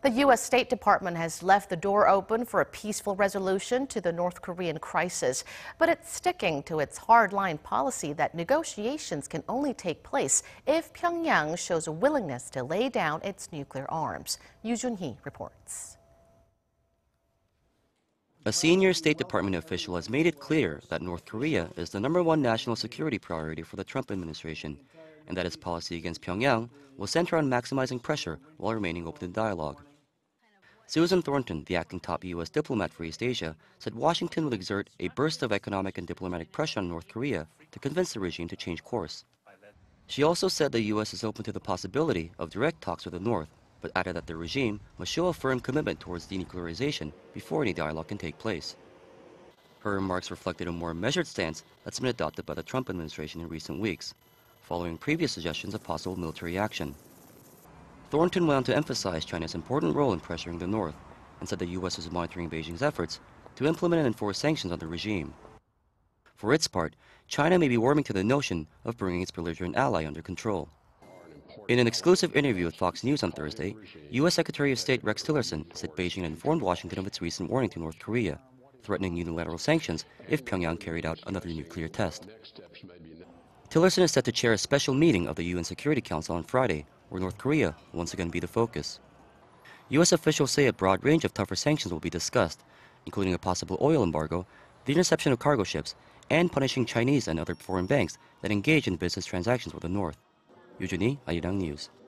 The U.S. State Department has left the door open for a peaceful resolution to the North Korean crisis, but it's sticking to its hardline policy that negotiations can only take place if Pyongyang shows a willingness to lay down its nuclear arms. Joonhee reports. A senior State Department official has made it clear that North Korea is the #1 national security priority for the Trump administration, and that its policy against Pyongyang will center on maximizing pressure while remaining open to dialogue. Susan Thornton, the acting top U.S. diplomat for East Asia, said Washington will exert a burst of economic and diplomatic pressure on North Korea to convince the regime to change course. She also said the U.S. is open to the possibility of direct talks with the North, but added that the regime must show a firm commitment towards denuclearization before any dialogue can take place. Her remarks reflected a more measured stance that's been adopted by the Trump administration in recent weeks, following previous suggestions of possible military action. Thornton went on to emphasize China's important role in pressuring the North and said the U.S. is monitoring Beijing's efforts to implement and enforce sanctions on the regime. For its part, China may be warming to the notion of bringing its belligerent ally under control. In an exclusive interview with Fox News on Thursday, U.S. Secretary of State Rex Tillerson said Beijing had informed Washington of its recent warning to North Korea, threatening unilateral sanctions if Pyongyang carried out another nuclear test. Tillerson is set to chair a special meeting of the UN Security Council on Friday, where North Korea will once again be the focus. U.S. officials say a broad range of tougher sanctions will be discussed, including a possible oil embargo, the interception of cargo ships, and punishing Chinese and other foreign banks that engage in business transactions with the North. Joonhee, Arirang News.